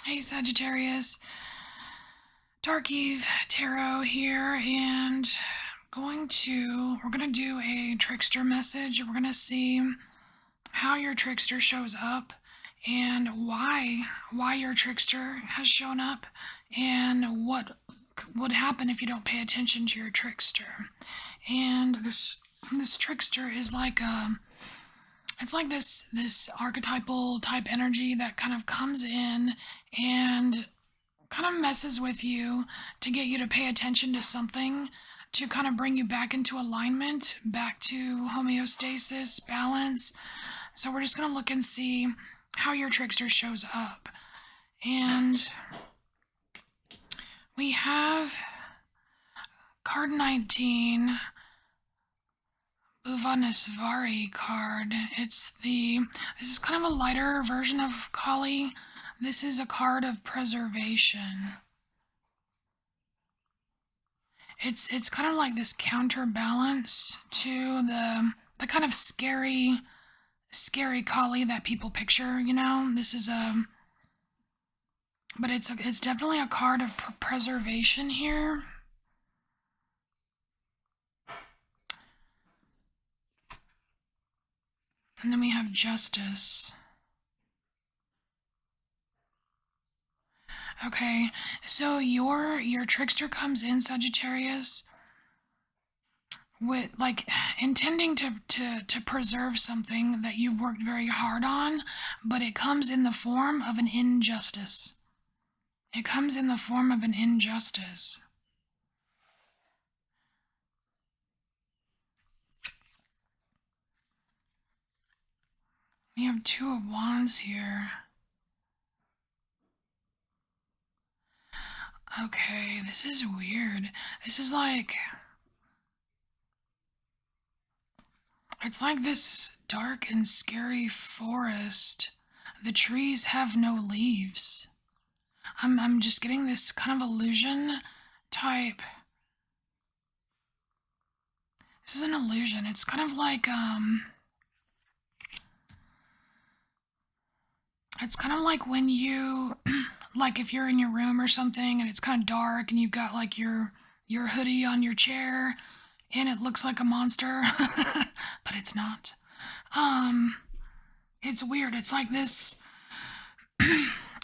Hey Sagittarius, Dark Eve Tarot here, and we're gonna do a trickster message. We're gonna see how your trickster shows up and why your trickster has shown up and what would happen if you don't pay attention to your trickster. And this trickster is like it's like this archetypal type energy that kind of comes in and kind of messes with you to get you to pay attention to something, to kind of bring you back into alignment, back to homeostasis, balance. So we're just going to look and see how your trickster shows up. And we have card 19, Bhuvaneswari card. This is kind of a lighter version of Kali. This is a card of preservation. It's kind of like this counterbalance to the kind of scary Kali that people picture, you know? But it's definitely a card of preservation here. And then we have justice. Okay, so your trickster comes in, Sagittarius, with like intending to preserve something that you've worked very hard on, but it comes in the form of an injustice. It comes in the form of an injustice. We have Two of Wands here. Okay, this is weird. This is like... It's like this dark and scary forest. The trees have no leaves. I'm just getting this kind of illusion type. This is an illusion. It's kind of like, it's kind of like when you, like if you're in your room or something and it's kind of dark and you've got like your hoodie on your chair and it looks like a monster, but it's not. It's weird. It's like this,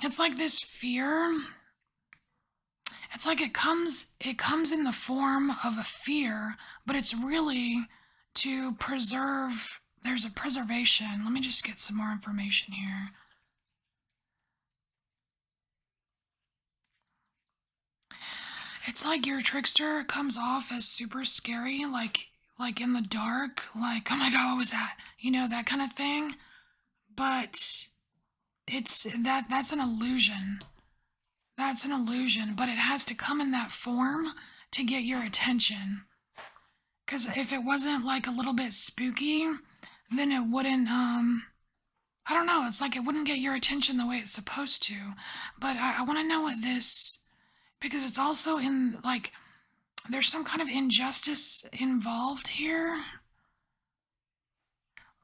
it's like this fear. It's like it comes in the form of a fear, but it's really to preserve. There's a preservation. Let me just get some more information here. It's like your trickster comes off as super scary, like in the dark, like, oh my god, what was that? You know, that kind of thing. But that's an illusion. That's an illusion, but it has to come in that form to get your attention. Because if it wasn't like a little bit spooky, then it wouldn't, I don't know, it's like it wouldn't get your attention the way it's supposed to. But I want to know what this, because it's also in, like, there's some kind of injustice involved here.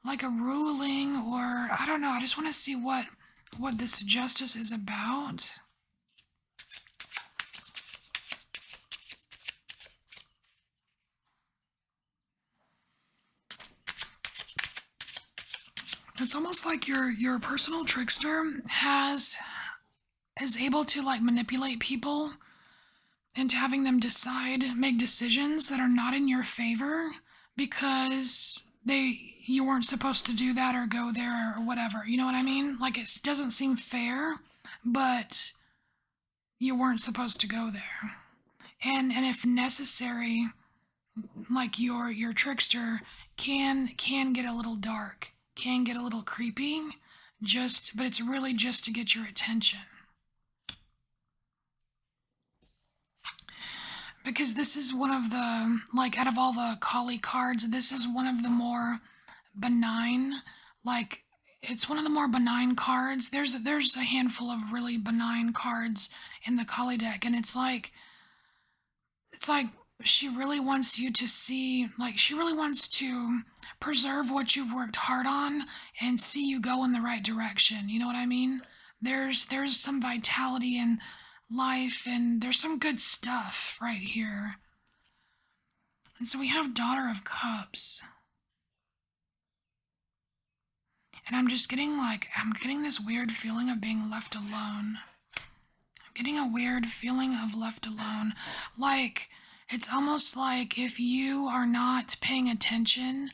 Like a ruling, or, I don't know, I just want to see what this justice is about. It's almost like your personal trickster is able to like manipulate people into having them make decisions that are not in your favor because you weren't supposed to do that or go there or whatever. You know what I mean? Like it doesn't seem fair, but you weren't supposed to go there. And if necessary, like your trickster can get a little dark, can get a little creepy, but it's really just to get your attention. Because this is one of the, like, out of all the Kali cards, this is one of the more benign, like, it's one of the more benign cards. There's a handful of really benign cards in the Kali deck, and it's like she really wants you to see, like, she really wants to preserve what you've worked hard on and see you go in the right direction. You know what I mean? There's some vitality in life, and there's some good stuff right here. And so we have Daughter of Cups. And I'm just getting I'm getting this weird feeling of being left alone. I'm getting a weird feeling of left alone. Like, it's almost like if you are not paying attention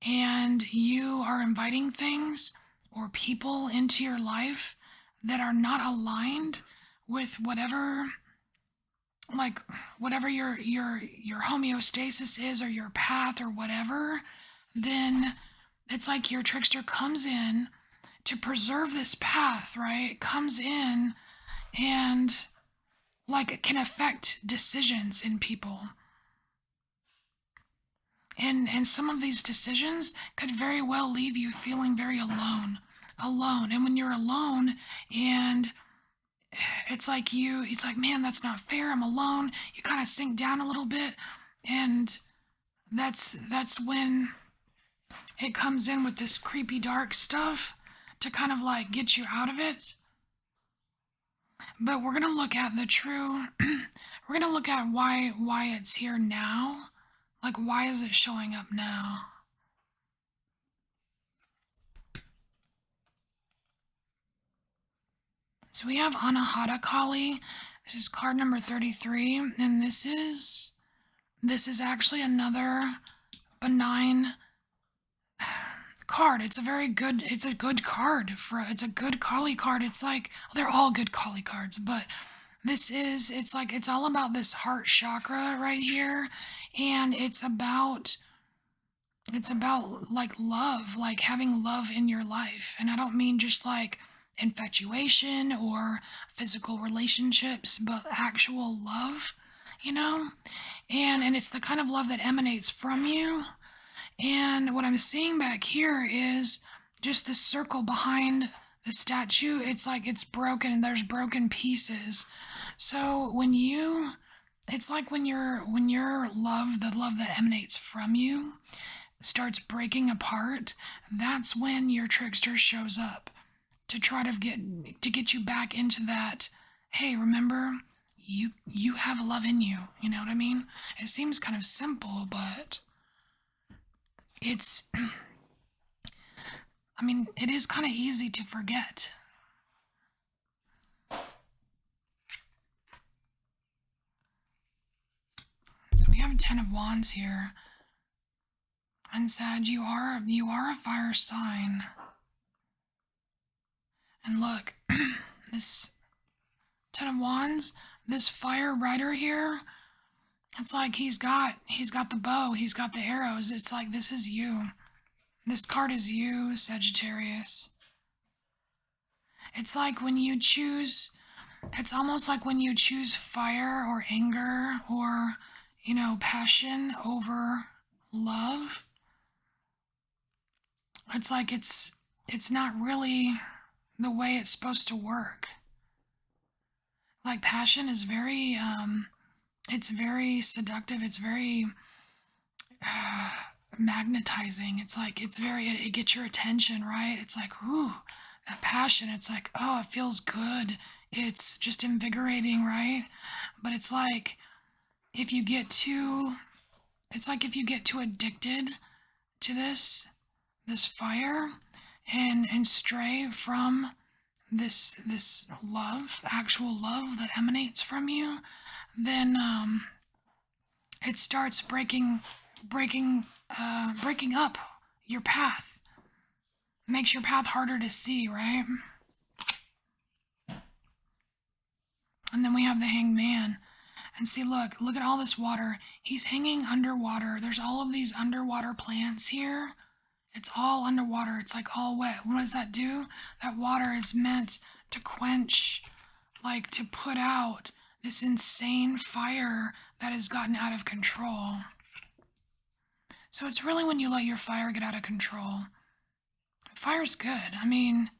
and you are inviting things or people into your life that are not aligned with whatever, like whatever your homeostasis is, or your path, or whatever, then it's like your trickster comes in to preserve this path, right? It comes in and like it can affect decisions in people. And some of these decisions could very well leave you feeling very alone. Alone. And when you're alone and it's like, man, that's not fair. I'm alone. You kind of sink down a little bit, and that's when it comes in with this creepy dark stuff to kind of like get you out of it. But we're gonna look at the true we're gonna look at why it's here now. Like, why is it showing up now? So we have Anahata Kali. This is card number 33, and this is actually another benign card. It's a good card it's a good Kali card. It's like, well, they're all good Kali cards, but it's all about this heart chakra right here, and it's about like love, like having love in your life. And I don't mean just like infatuation or physical relationships, but actual love, you know? And it's the kind of love that emanates from you. And what I'm seeing back here is just the circle behind the statue. It's like it's broken, and there's broken pieces. So it's like when your love, the love that emanates from you, starts breaking apart, that's when your trickster shows up to try to get you back into that. Hey, remember, you have love in you. You know what I mean? It seems kind of simple, but it's I mean, it is kind of easy to forget. So we have 10 of Wands here. And Sag, you are a fire sign. And look, this 10 of Wands, this fire rider here, it's like he's got the bow, he's got the arrows. It's like, this is you. This card is you, Sagittarius. It's like when you choose, it's almost like when you choose fire or anger or, passion over love. It's like it's not really the way it's supposed to work. Like, passion is very it's very seductive. It's very magnetizing. It's like it gets your attention, right? It's like, ooh, that passion. It's like, oh, it feels good. It's just invigorating, right? But it's like if you get too addicted to this fire and stray from this love, actual love that emanates from you, then it starts breaking up your path. Makes your path harder to see, right? And then we have the Hanged Man. And see, look at all this water. He's hanging underwater. There's all of these underwater plants here. It's all underwater. It's like all wet. What does that do? That water is meant to quench, like to put out this insane fire that has gotten out of control. So it's really when you let your fire get out of control. Fire's good. I mean,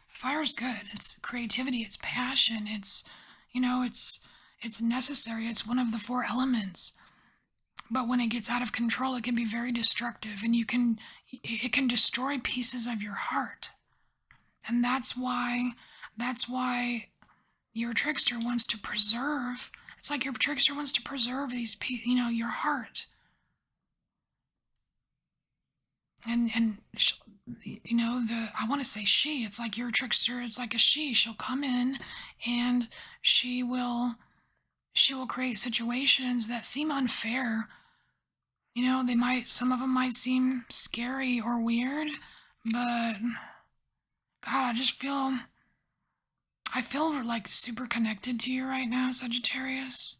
fire's good. It's creativity, it's passion, it's necessary. It's one of the four elements. But when it gets out of control, it can be very destructive, and it can destroy pieces of your heart. And that's why your trickster wants to preserve. It's like your trickster wants to preserve your heart. And the I want to say she. It's like your trickster. It's like a she. She'll come in, and she will she will create situations that seem unfair. Some of them might seem scary or weird, but God, I feel like super connected to you right now, Sagittarius.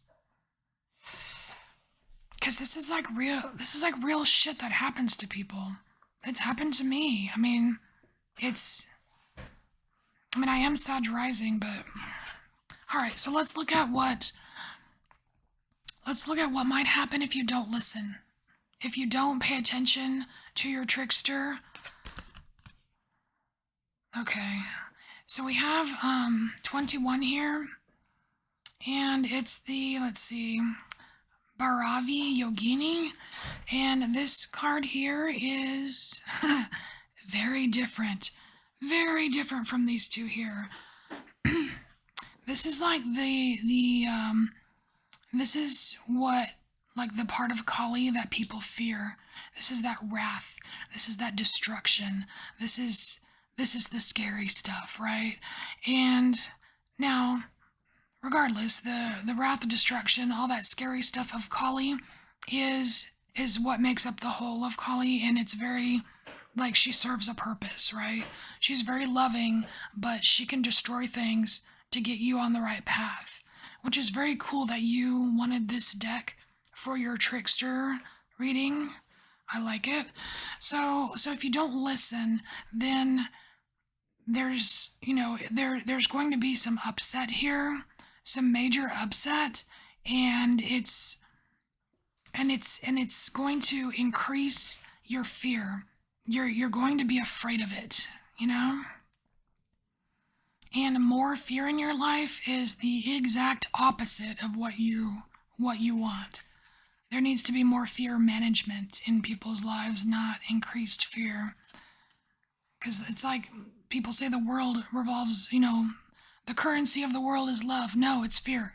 Cause this is like real shit that happens to people. It's happened to me. It's, I am Sag rising, but all right. So let's look at what might happen if you don't listen. If you don't pay attention to your trickster. Okay. So we have 21 here, and it's the, let's see, Bharavi Yogini, and this card here is very different. Very different from these two here. This is like this is what, like the part of Kali that people fear. This is that wrath. This is that destruction. This is the scary stuff, right? And now, regardless, the wrath of destruction, all that scary stuff of Kali is what makes up the whole of Kali, and it's very, like, she serves a purpose, right? She's very loving, but she can destroy things to get you on the right path, which is very cool that you wanted this deck for your trickster reading. I like it. So if you don't listen, then there's going to be some upset here, some major upset, and it's going to increase your fear. You're going to be afraid of it, you know? And more fear in your life is the exact opposite of what you want. There needs to be more fear management in people's lives, not increased fear. Because it's like people say the world revolves, the currency of the world is love. No, it's fear.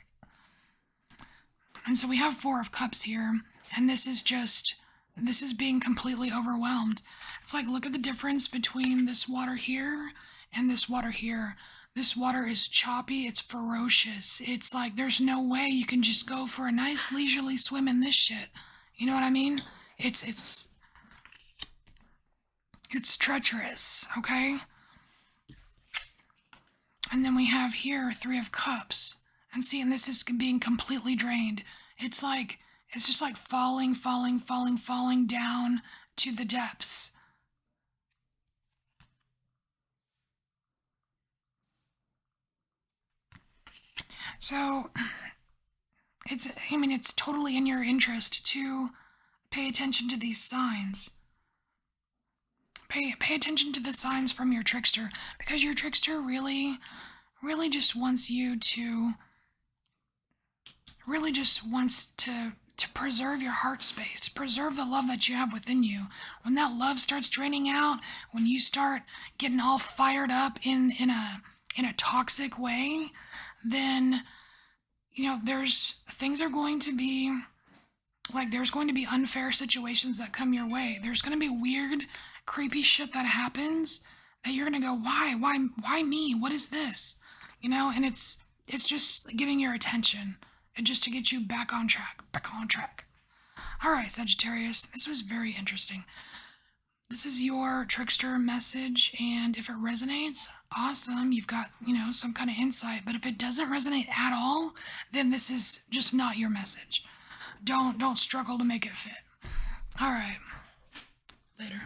And so we have Four of Cups here, and this is being completely overwhelmed. It's like, look at the difference between this water here and this water here. This water is choppy, it's ferocious. It's like there's no way you can just go for a nice leisurely swim in this shit. You know what I mean? It's treacherous, okay? And then we have here Three of Cups. And see, and this is being completely drained. It's just like falling down to the depths. So it's totally in your interest to pay attention to these signs. Pay attention to the signs from your trickster, because your trickster really just wants you to preserve your heart space, preserve the love that you have within you. When that love starts draining out, when you start getting all fired up in a toxic way, then there's going to be unfair situations that come your way. There's going to be weird, creepy shit that happens that you're going to go, why me? What is this? And it's just getting your attention, and just to get you back on track. All right, Sagittarius, this was very interesting. This is your trickster message, and if it resonates, awesome, you've got, some kind of insight. But if it doesn't resonate at all, then this is just not your message. Don't struggle to make it fit. All right. Later.